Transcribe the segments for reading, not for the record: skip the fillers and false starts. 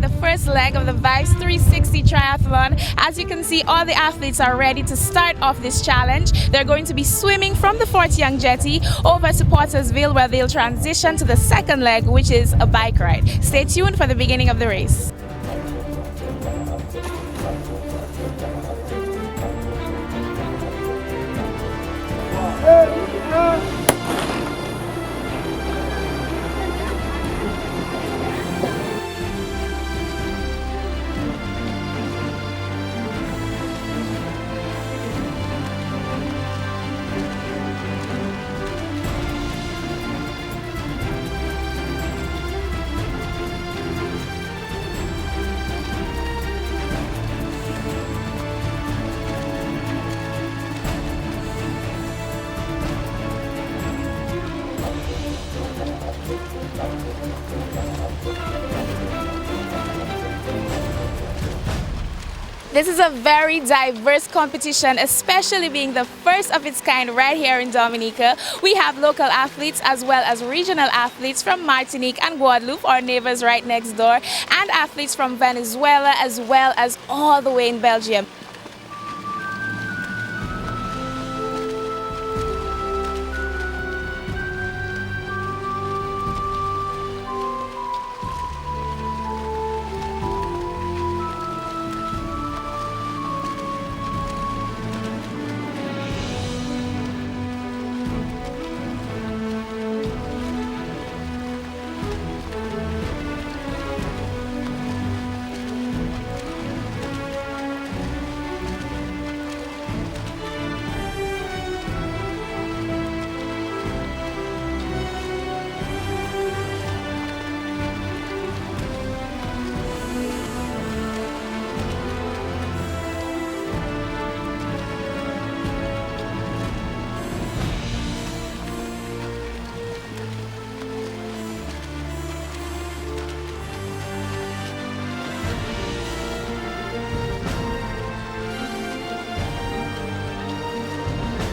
the first leg of the Vibes 360 Triathlon. As you can see, all the athletes are ready to start off this challenge. They're going to be swimming from the Fort Young Jetty over to Potterville, where they'll transition to the second leg, which is a bike ride. Stay tuned for the beginning of the race. This is a very diverse competition, especially being the first of its kind right here in Dominica. We have local athletes as well as regional athletes from Martinique and Guadeloupe, our neighbors right next door, and athletes from Venezuela as well as all the way in Belgium.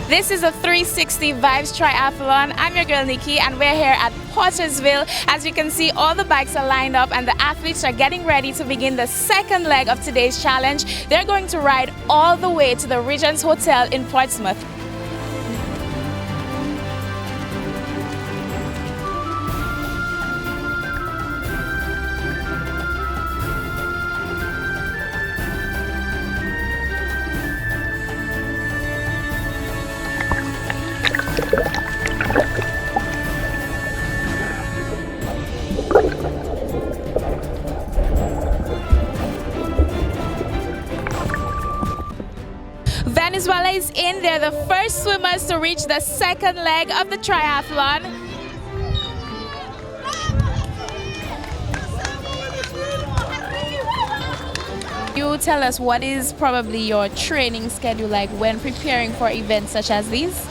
This is a 360 Vibes Triathlon. I'm your girl Nikki and we're here at Potterville. As you can see, all the bikes are lined up and the athletes are getting ready to begin the second leg of today's challenge. They're going to ride all the way to the Rejens Hotel in Portsmouth. Venezuela is in. They're the first swimmers to reach the second leg of the triathlon. You tell us, what is probably your training schedule like when preparing for events such as these?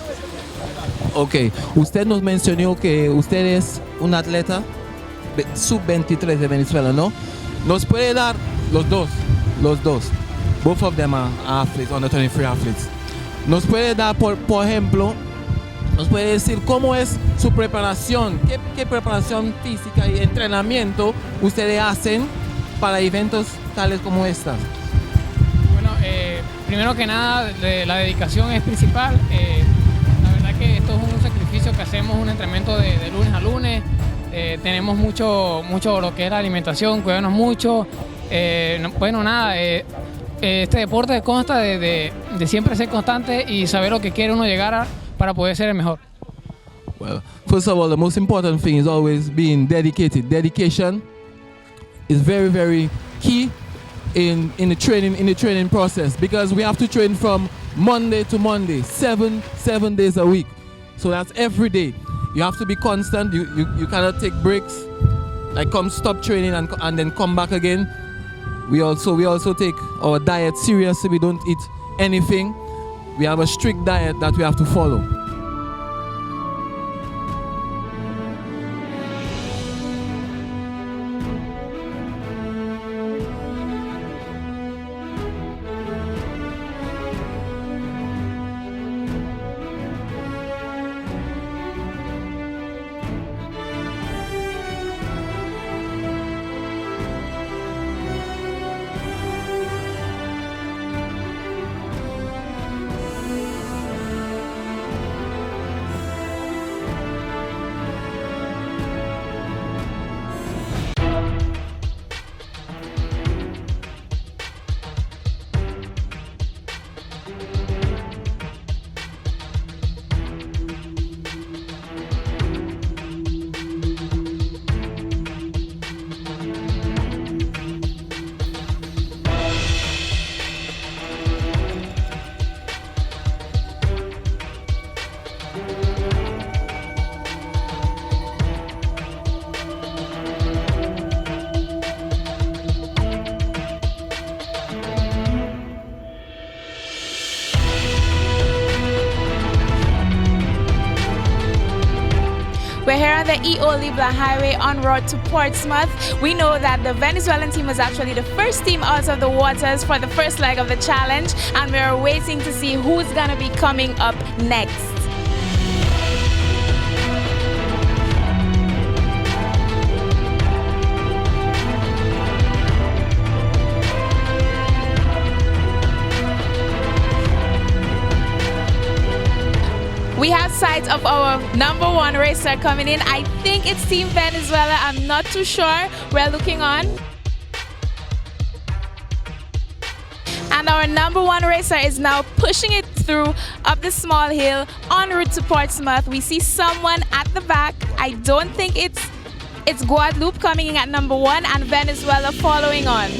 Ok, usted nos mencionó que usted es un atleta sub-23 de Venezuela, ¿no? Nos puede dar los dos. Both of them are athletes, under 23 athletes. Nos puede dar, por ejemplo, nos puede decir cómo es su preparación, qué preparación física y entrenamiento ustedes hacen para eventos tales como estas. Bueno, primero que nada, la dedicación es principal. La verdad que esto es un sacrificio que hacemos, un entrenamiento de lunes a lunes. Tenemos mucho lo que es la alimentación, cuidarnos mucho. Bueno, nada, este deporte consta de siempre ser constante y saber lo que quiere uno llegar a para poder ser el mejor. Well, first of all, the most important thing is always being dedicated. Dedication is very, very key in the training process, because we have to train from Monday to Monday, seven days a week. So that's every day. You have to be constant. You cannot take breaks, like stop training and then come back again. We also take our diet seriously. We don't eat anything. We have a strict diet that we have to follow. on the E.O. Leblanc Highway en route to Portsmouth. We know that the Venezuelan team was actually the first team out of the waters for the first leg of the challenge, and we're waiting to see who's gonna be coming up next. We have sight of our number one racer coming in. I think it's Team Venezuela. I'm not too sure. We're looking on. And our number one racer is now pushing it through up the small hill en route to Portsmouth. We see someone at the back. I don't think it's Guadeloupe coming in at number one and Venezuela following on.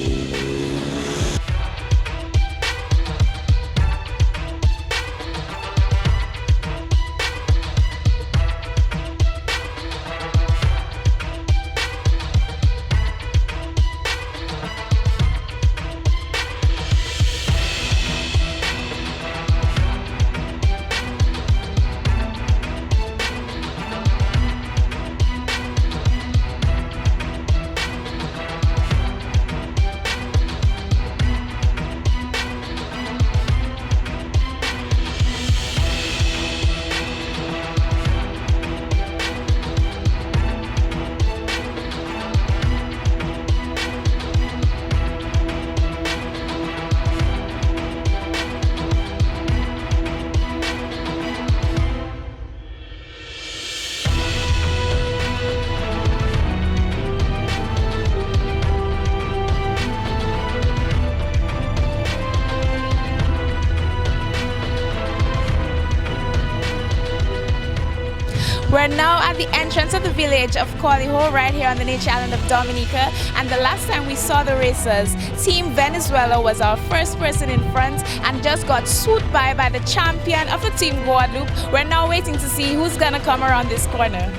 We're now at the entrance of the village of Coliho, right here on the nature island of Dominica. And the last time we saw the racers, Team Venezuela was our first person in front and just got swooped by the champion of the Team Guadeloupe. We're now waiting to see who's gonna come around this corner.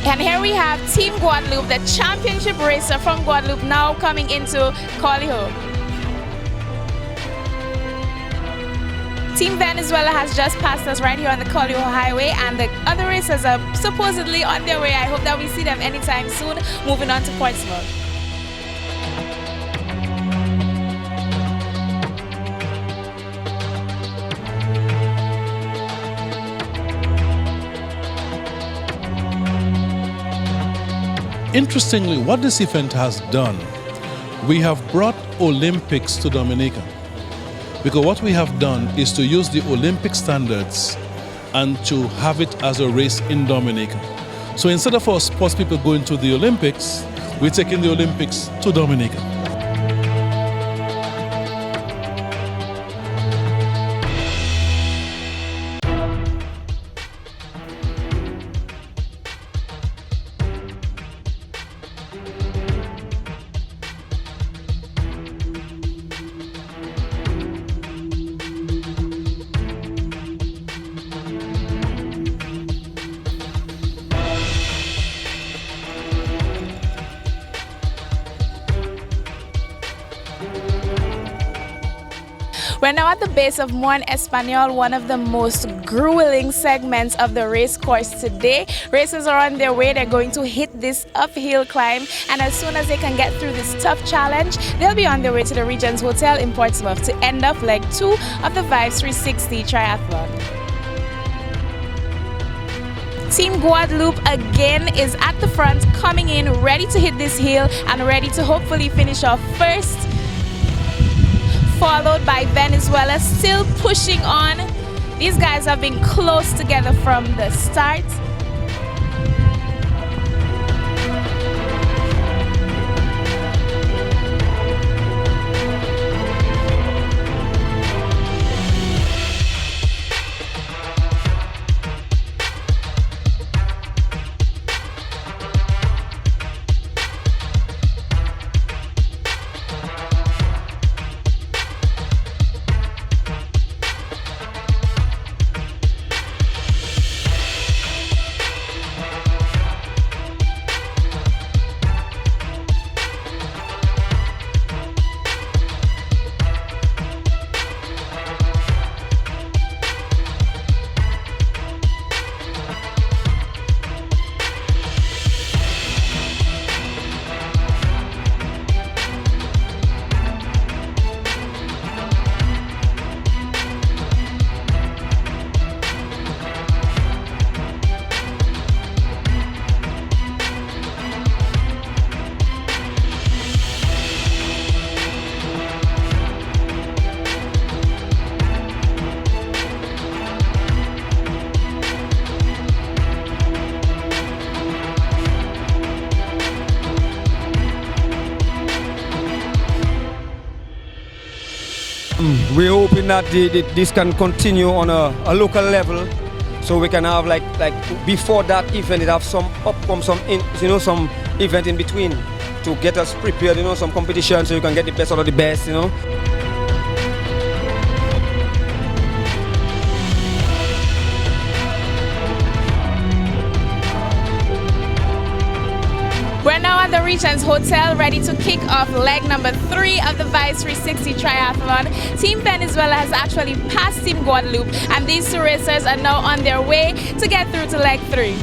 And here we have Team Guadeloupe, the championship racer from Guadeloupe, now coming into Coliho. Team Venezuela has just passed us right here on the Coliho Highway, and the other racers are supposedly on their way. I hope that we see them anytime soon, moving on to Portsmouth. Interestingly, what this event has done, we have brought Olympics to Dominica. Because what we have done is to use the Olympic standards and to have it as a race in Dominica. So instead of our sports people going to the Olympics, we're taking the Olympics to Dominica. We're now at the base of Mont Espanol, one of the most grueling segments of the race course today. Racers are on their way. They're going to hit this uphill climb, and as soon as they can get through this tough challenge, they'll be on their way to the Rejens Hotel in Portsmouth to end up leg 2 of the Vibes 360 Triathlon. Team Guadeloupe again is at the front, coming in, ready to hit this hill and ready to hopefully finish off first, followed by Venezuela still pushing on. These guys have been close together from the start. we're hoping that this can continue on a local level, so we can have like before that event, it have some some event in between to get us prepared, some competition, so you can get the best out of the best, We're now at the Rejens Hotel, ready to kick off leg number 3 of the Vice 360 Triathlon. Team Venezuela has actually passed Team Guadeloupe, and these 2 racers are now on their way to get through to leg 3.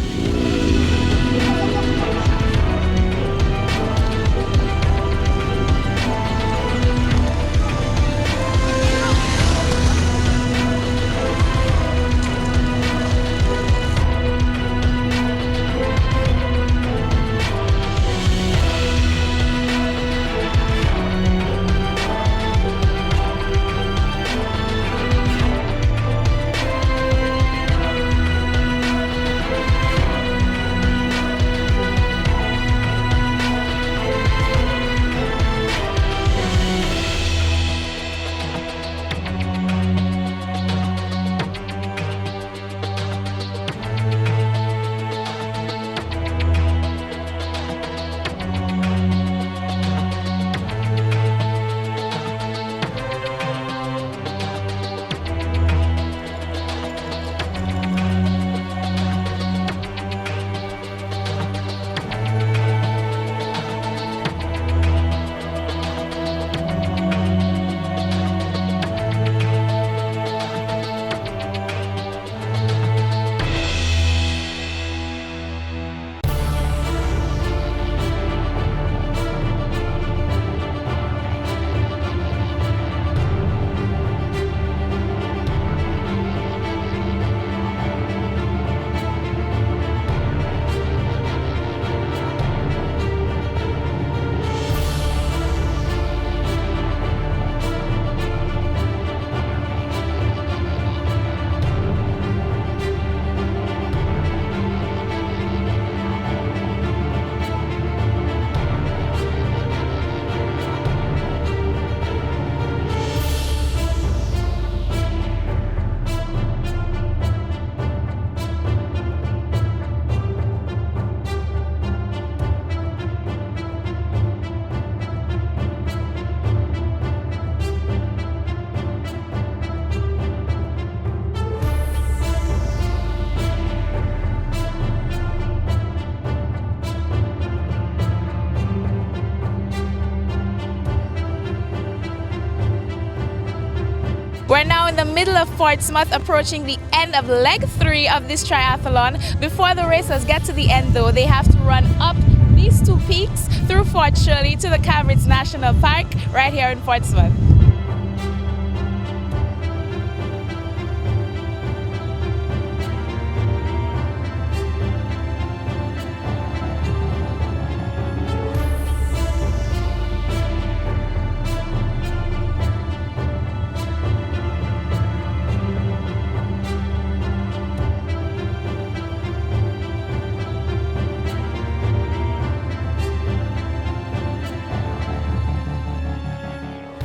We're now in the middle of Portsmouth, approaching the end of leg 3 of this triathlon. Before the racers get to the end though, they have to run up these 2 peaks through Fort Shirley to the Cabrits National Park right here in Portsmouth.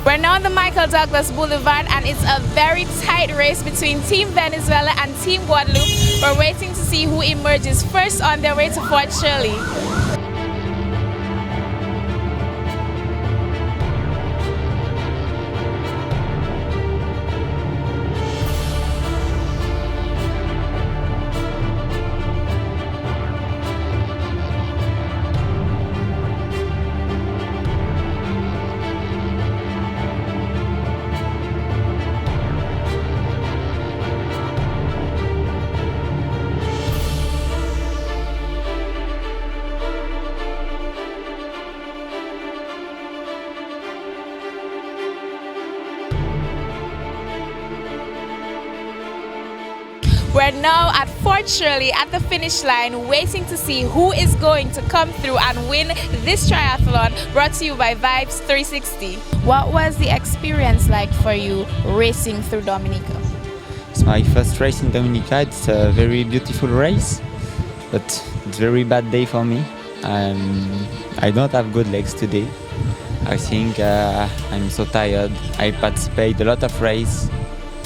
We're now on the Michael Douglas Boulevard, and it's a very tight race between Team Venezuela and Team Guadeloupe. We're waiting to see who emerges first on their way to Fort Shirley. We're now at Fort Shirley at the finish line, waiting to see who is going to come through and win this triathlon, brought to you by Vibes 360. What was the experience like for you racing through Dominica? It's my first race in Dominica. It's a very beautiful race, but it's a very bad day for me. I don't have good legs today. I think I'm so tired. I participate a lot of race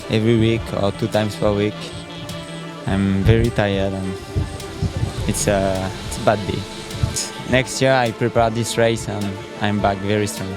every week or 2 times per week. I'm very tired and it's a bad day. Next year I prepare this race and I'm back very strong.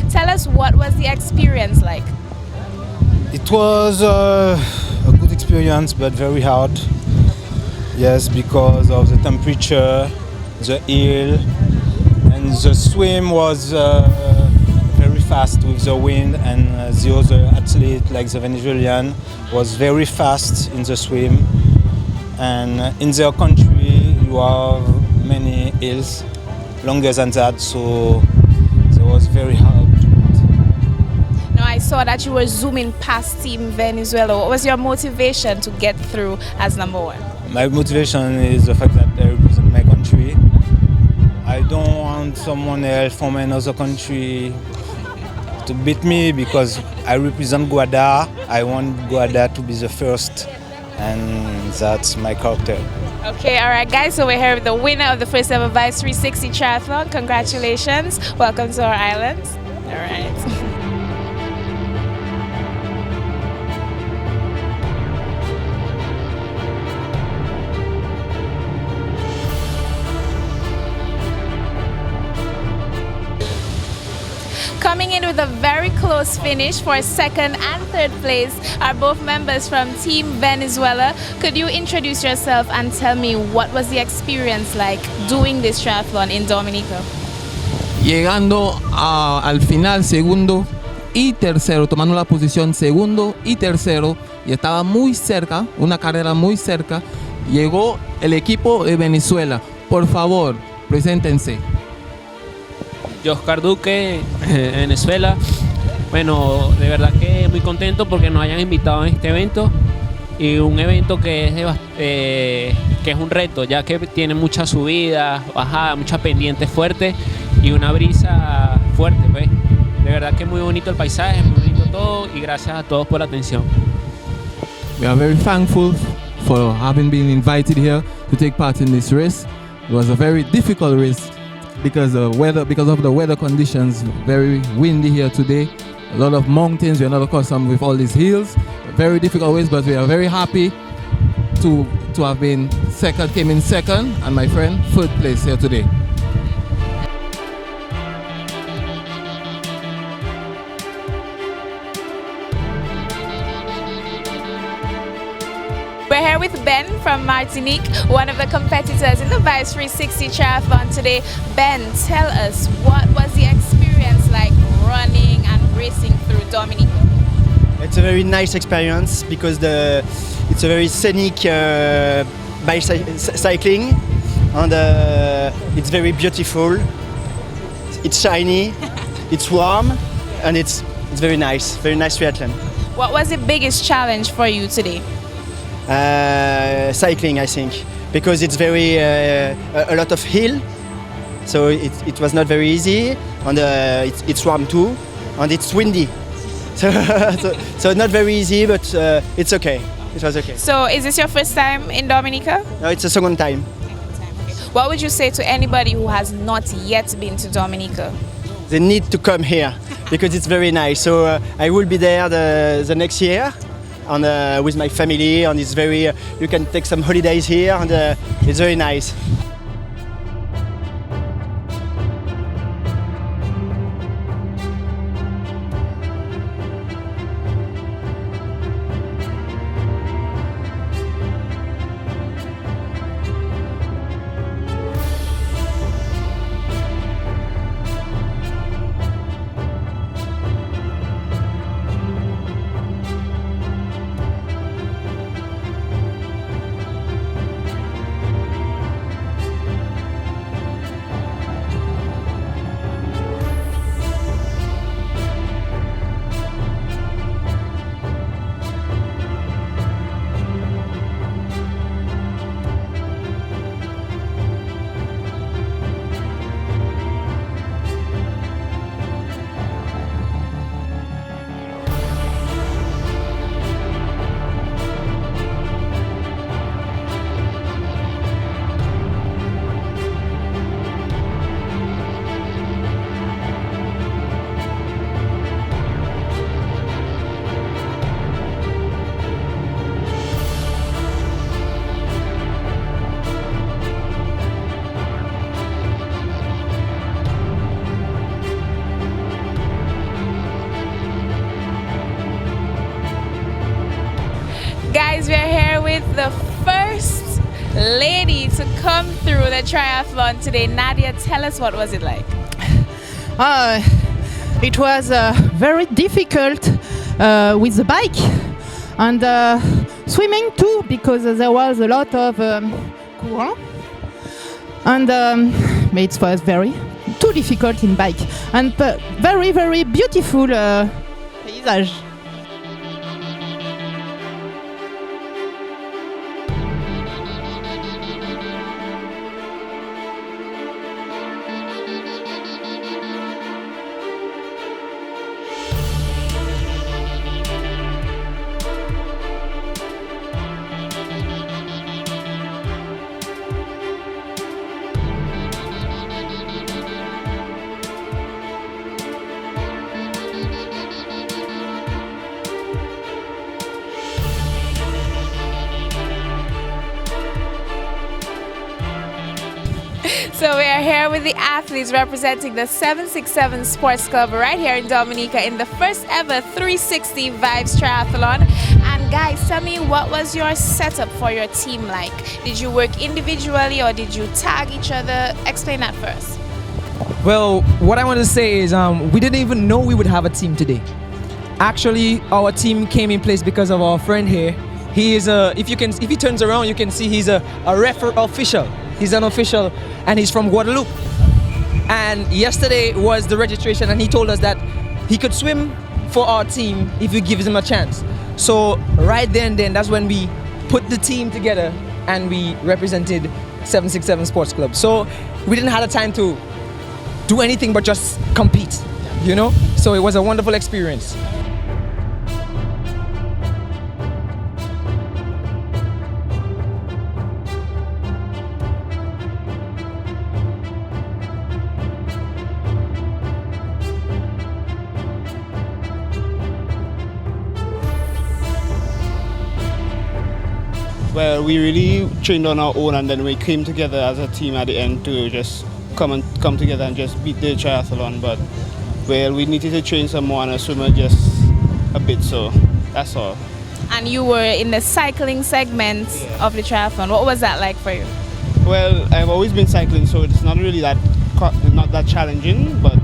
Tell us, what was the experience like? It was a good experience, but very hard. Yes, because of the temperature, the hill, and the swim was very fast with the wind, and the other athlete, like the Venezuelan, was very fast in the swim. And in their country, you have many hills, longer than that, so it was very hard. Now, I saw that you were zooming past Team Venezuela. What was your motivation to get through as number one? My motivation is the fact that I represent my country. I don't want someone else from another country to beat me because I represent Guada. I want Guada to be the first, and that's my character. Okay, all right, guys. So we're here with the winner of the first ever Vice 360 Triathlon. Congratulations. Welcome to our island. All right. Coming in with a very close finish for second and third place are both members from Team Venezuela. Could you introduce yourself and tell me what was the experience like doing this triathlon in Dominica? Llegando al final, segundo y tercero, tomando la posición segundo y tercero, y estaba muy cerca, una carrera muy cerca, llegó el equipo de Venezuela. Por favor, preséntense. Oscar Duque, Venezuela. Bueno, de verdad que muy contento porque nos hayan invitado a este evento, y un evento que es un reto, ya que tiene muchas subidas, bajadas, muchas pendientes fuertes y una brisa fuerte, pues. De verdad que muy bonito el paisaje, muy bonito todo, y gracias a todos por la atención. We are very thankful for having been invited here to take part in this race. It was a very difficult race because of the weather conditions. Very windy here today. A lot of mountains. We are not accustomed with all these hills. Very difficult race, but we are very happy to have been second, came in second, and my friend third place here today. We're here with Ben from Martinique, one of the competitors in the Vice 360 Triathlon today. Ben, tell us, what was the experience like running and racing through Dominica? It's a very nice experience because it's a very scenic cycling, and it's very beautiful. It's shiny, it's warm, and it's very nice triathlon. What was the biggest challenge for you today? Cycling, I think, because it's very a lot of hill, so it was not very easy, and it's warm too, and it's windy, so not very easy, but it's okay. It was okay. So is this your first time in Dominica? No, it's the second time. What would you say to anybody who has not yet been to Dominica? They need to come here because it's very nice. So I will be there the next year with my family, and it's very. You can take some holidays here, and it's very nice. Guys, we're here with the first lady to come through the triathlon today. Nadia, tell us, what was it like? It was very difficult with the bike and swimming too, because there was a lot of courant, and it was very too difficult in bike, and very, very beautiful paysage. So we are here with the athletes representing the 767 Sports Club right here in Dominica in the first ever 360 Vibes Triathlon. And guys, tell me, what was your setup for your team like? Did you work individually or did you tag each other? Explain that first. Well, what I want to say is we didn't even know we would have a team today. Actually, our team came in place because of our friend here. He is if he turns around, you can see he's a referee official. He's an official, and he's from Guadeloupe. And yesterday was the registration, and he told us that he could swim for our team if we give him a chance. So right then, that's when we put the team together and we represented 767 Sports Club. So we didn't have the time to do anything but just compete, you know? So it was a wonderful experience. Well, we really trained on our own, and then we came together as a team at the end to just come together and just beat the triathlon. But well, we needed to train some more, and a swimmer just a bit, so that's all. And you were in the cycling segment of the triathlon. What was that like for you? Well, I've always been cycling, so it's not really not that challenging, but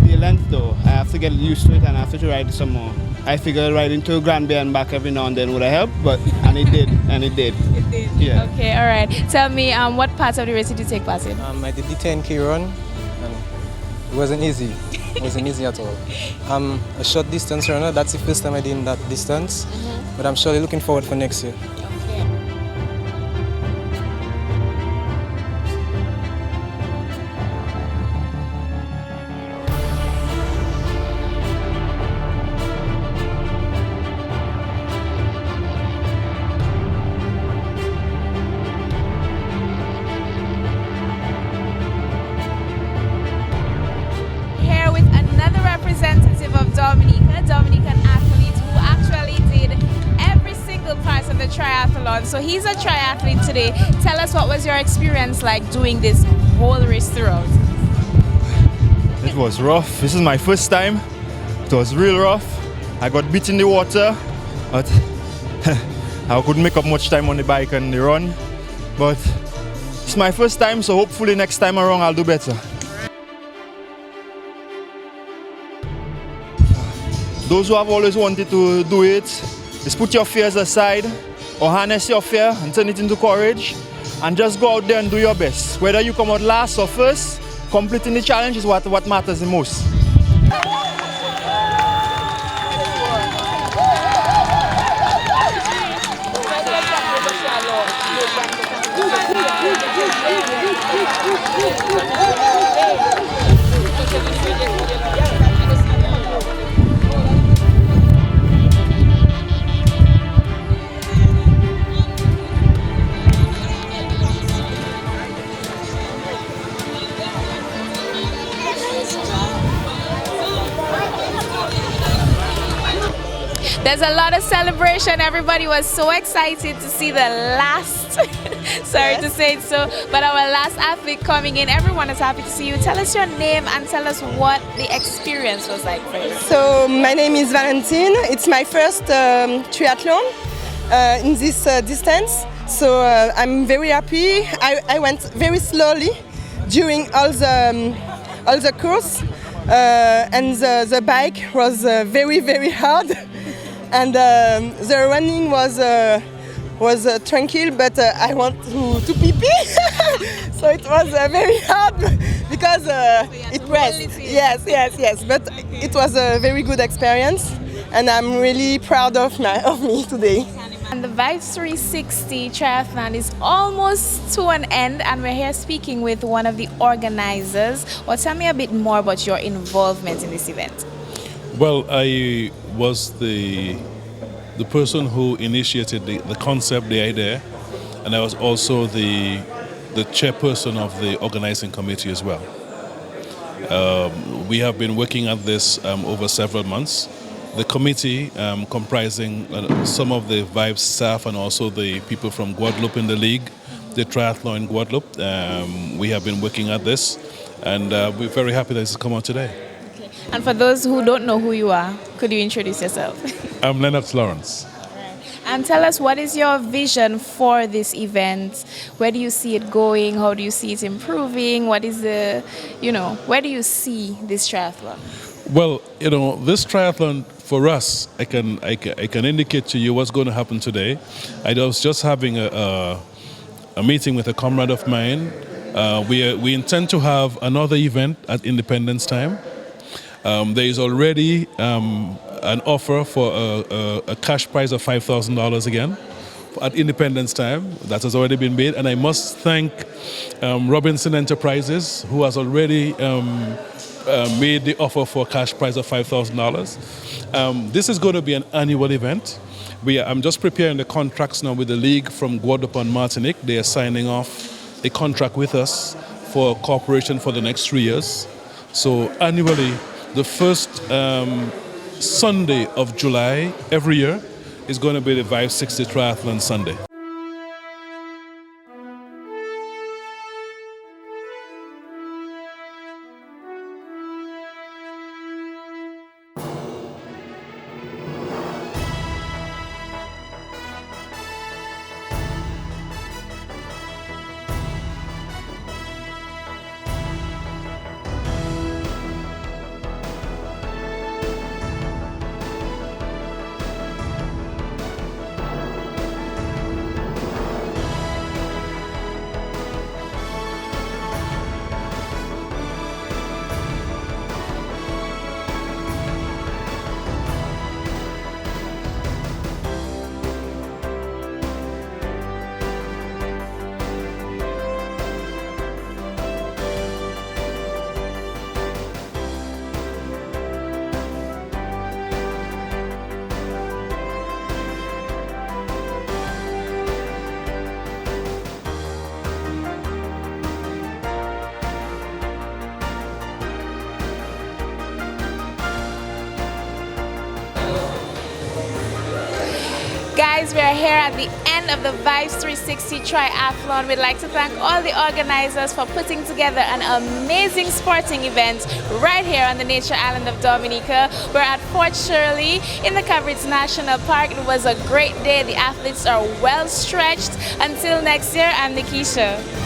the length though, I have to get used to it and I have to ride some more. I figured riding to Granby and back every now and then would have helped, and it did. It did. Yeah. Okay, all right. Tell me, what parts of the race did you take part in? I did the 10K run, and it wasn't easy. It wasn't easy at all. I'm a short distance runner. That's the first time I did that distance, but I'm surely looking forward for next year. Dominica, Dominican athlete who actually did every single part of the triathlon. So he's a triathlete today. Tell us, what was your experience like doing this whole race throughout? It was rough. This is my first time. It was real rough. I got beat in the water, but I couldn't make up much time on the bike and the run. But it's my first time, so hopefully next time around I'll do better. Those who have always wanted to do it, is put your fears aside or harness your fear and turn it into courage and just go out there and do your best. Whether you come out last or first, completing the challenge is what matters the most. There's a lot of celebration. Everybody was so excited to see the last, sorry to say it so, but our last athlete coming in. Everyone is happy to see you. Tell us your name and tell us what the experience was like for you. So my name is Valentine. It's my first triathlon in this distance. So I'm very happy. I went very slowly during all the course, and the bike was very hard. And the running was tranquil, but I want to pee-pee. So it was very hard because it pressed. Yes. But it was a very good experience, and I'm really proud of me today. And the Vibes 360 Triathlon is almost to an end, and we're here speaking with one of the organizers. Well, tell me a bit more about your involvement in this event. Well, I was the person who initiated the concept, the idea, and I was also the chairperson of the organizing committee as well. We have been working at this over several months. The committee, comprising some of the Vibes staff and also the people from Guadeloupe in the league, the Triathlon in Guadeloupe, we have been working at this, and we're very happy that it's come out today. And for those who don't know who you are, could you introduce yourself? I'm Lennox Lawrence. And tell us, what is your vision for this event? Where do you see it going? How do you see it improving? What is the, where do you see this triathlon? Well, this triathlon for us, I can indicate to you what's going to happen today. I was just having a meeting with a comrade of mine. We intend to have another event at Independence Time. There is already an offer for a cash prize of $5,000 again at Independence Time. That has already been made, and I must thank Robinson Enterprises, who has already made the offer for a cash prize of $5,000. This is going to be an annual event. I'm just preparing the contracts now with the league from Guadeloupe and Martinique. They are signing off a contract with us for cooperation for the next 3 years. So annually, the first Sunday of July every year is going to be the Vibe 60 Triathlon Sunday. guys, we are here at the end of the Vibes 360 Triathlon. We'd like to thank all the organizers for putting together an amazing sporting event right here on the nature island of Dominica. We're at Fort Shirley in the Cabrits National Park. It was a great day. The athletes are well stretched. Until next year, I'm Nikisha.